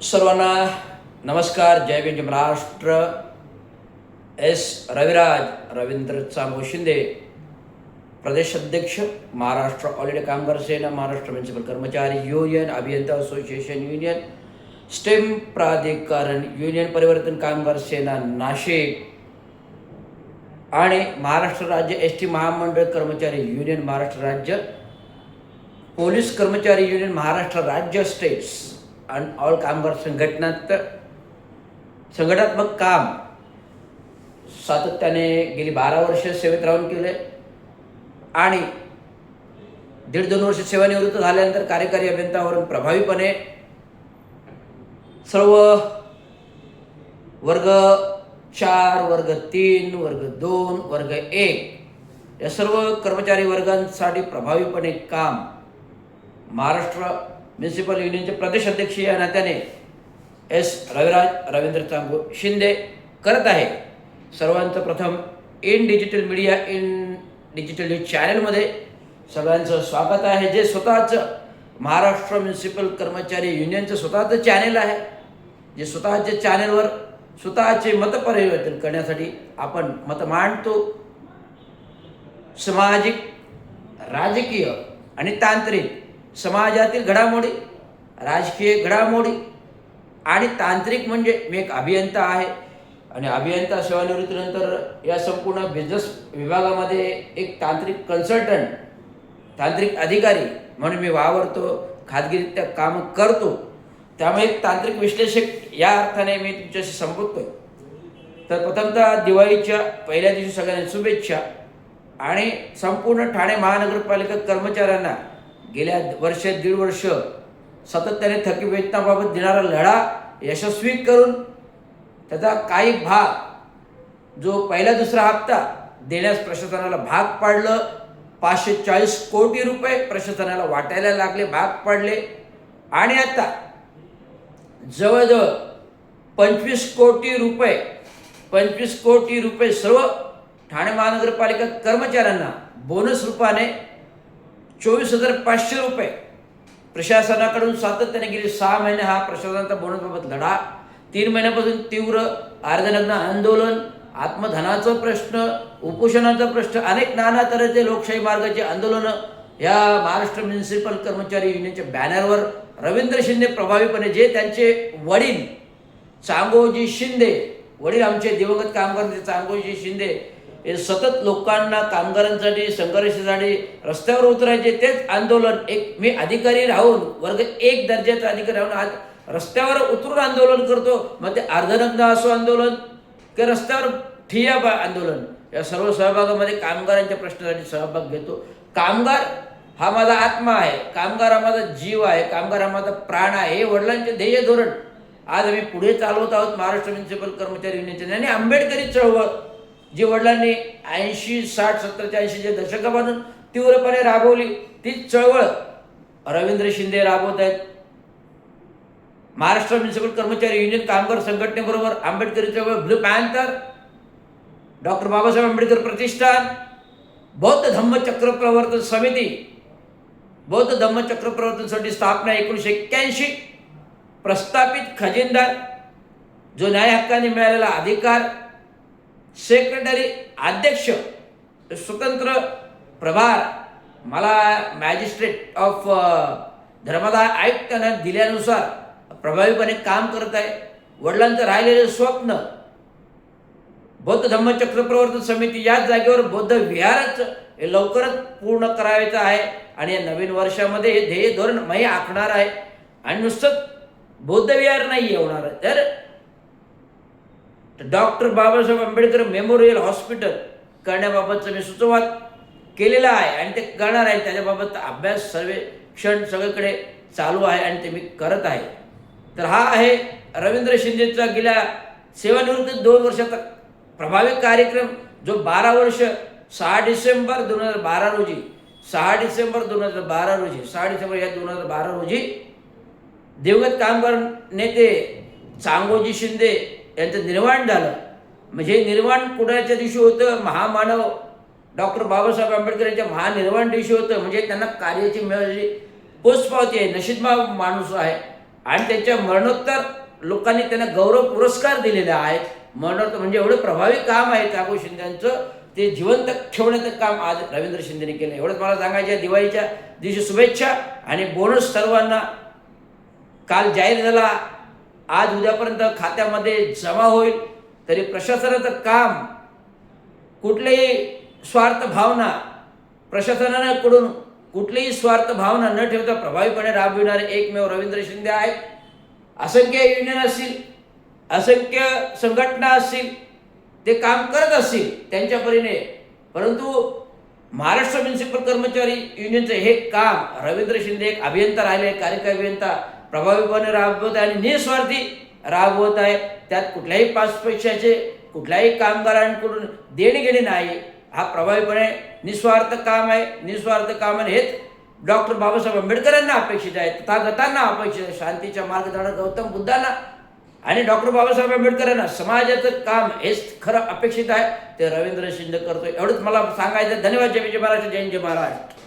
सर्वांना नमस्कार. जय भीम, जय महाराष्ट्र. एस रविराज रवींद्र चांगो शिंदे, प्रदेशाध्यक्ष, महाराष्ट्र ऑल इंडिया कामगार सेना, महाराष्ट्र म्युनिसिपल कर्मचारी युनियन, अभियंता असोसिएशन युनियन, स्टेम प्राधिकरण युनियन, परिवर्तन कामगार सेना नाशिक आणि महाराष्ट्र राज्य एस टी महामंडळ कर्मचारी युनियन, महाराष्ट्र राज्य पोलीस कर्मचारी युनियन, महाराष्ट्र राज्य स्टेट्स आणि ऑल कामगार संघटनात्मक काम सातत्याने गेली 12 वर्ष सेवेत राहून केले आणि 1.5-2 वर्ष सेवानिवृत्त झाल्यानंतर कार्यकारी अभियंतावरून प्रभावीपणे सर्व वर्ग 4, वर्ग 3, वर्ग 2, वर्ग 1 या सर्व कर्मचारी वर्गांसाठी प्रभावीपणे काम महाराष्ट्र म्युनिसिपल युनियनचे प्रदेशाध्यक्ष या नात्याने एस रविराज रवींद्र चांगो शिंदे करत आहे. सर्वांचं प्रथम in digital media, in digital news चॅनलमध्ये सगळ्यांचं स्वागत आहे. जे स्वतःचं महाराष्ट्र म्युनिसिपल कर्मचारी युनियनचं स्वतःचं चॅनल आहे, जे स्वतःच्या चॅनलवर स्वतःचे मतपरिवर्तन करण्यासाठी आपण मत मांडतो. सामाजिक, राजकीय आणि तांत्रिक समाजातील घडामोडी, राजकीय घडामोडी आणि तांत्रिक म्हणजे मी एक अभियंता आहे आणि अभियंता सेवानिवृत्तीनंतर या संपूर्ण बिझनेस विभागामध्ये एक तांत्रिक कन्सल्टंट, तांत्रिक अधिकारी म्हणून मी वावरतो, खाजगीरित्या काम करतो. त्यामुळे एक तांत्रिक विश्लेषक या अर्थाने मी तुमच्याशी संबोधतोय. तर प्रथमतः दिवाळीच्या पहिल्या दिवशी सगळ्यांना शुभेच्छा आणि संपूर्ण ठाणे महानगरपालिका कर्मचाऱ्यांना गेल्या वर्ष 1.5 वर्ष सातत्याने थकीत वेतनाबाबत देणारा लढा यशस्वी करून त्याचा काही भाग जो पहिला दुसरा हप्ता देण्यास प्रशासनाला भाग पाडलं. 540 कोटी रुपये प्रशासनाला वाटायला लागले, भाग पाडले आणि आता जवळजवळ 25 कोटी रुपये सर्व ठाणे महानगरपालिका कर्मचाऱ्यांना बोनस रूपाने 24,500 रुपये प्रशासनाकडून सातत्याने गेली 6 महिने हा प्रशासनाचा बोनसबाबत लढा. 3 महिन्यापासून तीव्र अर्धनग्न आंदोलन, आत्मधनाचा प्रश्न, उपोषणाचा प्रश्न, अनेक नाना तऱ्हेचे लोकशाही मार्गाचे आंदोलनं या महाराष्ट्र म्युनिसिपल कर्मचारी युनियनच्या बॅनरवर रवींद्र शिंदे प्रभावीपणे, जे त्यांचे वडील चांगोजी शिंदे, वडील आमचे दिवंगत कामगार चांगोजी शिंदे हे सतत लोकांना, कामगारांसाठी, संघर्षासाठी रस्त्यावर उतरायचे. तेच आंदोलन एक मी अधिकारी राहून, वर्ग 1 दर्जाचा अधिकारी राहून आज रस्त्यावर उतरून आंदोलन करतो. मग ते अर्धनग्न असो आंदोलन किंवा रस्त्यावर ठिय्या आंदोलन, या सर्व सहभागामध्ये कामगारांच्या प्रश्नासाठी सहभाग घेतो. कामगार हा माझा आत्मा आहे, कामगार हा माझा जीव आहे, कामगार हा माझा प्राण आहे. हे वडिलांचे ध्येय धोरण आज आम्ही पुढे चालवत आहोत. महाराष्ट्र म्युनिसिपल कर्मचारी युनियनचे आणि आंबेडकरी चळवळ जी वडिलांनी 80, 60, 70च्या 80च्या दशकापासून तीव्रपणे राबवली, ती चळवळ रवींद्र शिंदे राबवत आहेत. महाराष्ट्र म्युनिसिपल कर्मचारी युनियन कामगार संघटनेबरोबर आंबेडकरी चळवळ, blue panther, doctor Babasaheb Ambedkar प्रतिष्ठान, बौद्ध धम्मचक्र प्रवर्तन समिती, बौद्ध धम्मचक्र प्रवर्तन समिती स्थापना 1981, प्रस्थापित खजिनदार, जो न्याय हक्काने मिळालेला अधिकार, सेक्रेटरी, अध्यक्ष, स्वतंत्र प्रभार मला मॅजिस्ट्रेट ऑफ धर्मादाय आयुक्तांना दिल्यानुसार प्रभावीपणे काम करत आहे. वडिलांचं राहिलेलं स्वप्न बौद्ध धम्मचक्र प्रवर्तन समिती याच जागेवर बौद्ध विहारच हे लवकरच पूर्ण करायचं आहे आणि या नवीन वर्षामध्ये हे ध्येय धोरण मी आखणार आहे. आणि नुसतं बौद्ध विहार नाही होणार आहे, तर doctor Babasaheb Ambedkar memorial hospital करण्याबाबतचं मी सुचवात केलेला आहे आणि ते करणार आहे. त्याच्याबाबत अभ्यास, सर्वेक्षण सगळीकडे चालू आहे आणि ते मी करत आहे. तर हा आहे रवींद्र शिंदेचा गेल्या सेवानिवृत्त 2 वर्षाचा प्रभावी कार्यक्रम, जो 12 वर्ष 6 डिसेंबर 2012 रोजी 6 डिसेंबर या 2012 रोजी दिवंगत कामगार नेते चांगोजी शिंदे यांचं निर्माण झालं. म्हणजे निर्माण कुणाच्या दिवशी होतं? महामानव डॉक्टर बाबासाहेब आंबेडकर यांच्या महानिर्वाण दिवशी होतं. म्हणजे त्यांना कार्याची मिळालेली पोचपावती आहे, नशीबवान माणूस आहे. आणि त्यांच्या मरणोत्तर लोकांनी त्यांना गौरव पुरस्कार दिलेले आहेत. मरणोत्तर म्हणजे एवढं प्रभावी काम आहे काकू शिंदेचं, ते जिवंत ठेवण्याचं काम आज रवींद्र शिंदेने केलं. एवढंच मला सांगायचं आहे. दिवाळीच्या दिवशी शुभेच्छा आणि बोनस सर्वांना काल जाहीर झाला, आज उद्यापर्यंत खात्यामध्ये जमा होईल. तरी प्रशासनाचं काम कुठलीही स्वार्थ भावना प्रशासनाकडून कुठलीही स्वार्थ भावना न ठेवता प्रभावीपणे राबविणारे एकमेव रवींद्र शिंदे आहेत. असंख्य युनियन असतील, असंख्य संघटना असतील, ते काम करत असतील त्यांच्या परीने, परंतु महाराष्ट्र म्युनिसिपल कर्मचारी युनियनचं हे काम रवींद्र शिंदे एक अभियंता राहिले, कार्यकारी अभियंता प्रभावीपणे राबवत आहे आणि निस्वार्थी राबवत आहे. त्यात कुठल्याही 5 पैशाचे कुठल्याही कामगारांकडून देणे घेणे नाही. हा प्रभावीपणे निस्वार्थ काम आहे. निस्वार्थ काम आहे हेच डॉक्टर बाबासाहेब आंबेडकरांना अपेक्षित आहे, तथागतांना अपेक्षित आहे, शांतीच्या मार्गदर्शक गौतम बुद्धांना आणि डॉक्टर बाबासाहेब आंबेडकरांना समाजाचं काम हेच खरं अपेक्षित आहे. ते रवींद्र शिंदे करतोय. एवढंच मला सांगायचं. धन्यवाद. जय विजय महाराष्ट्र. जय हिंद, जय महाराष्ट्र.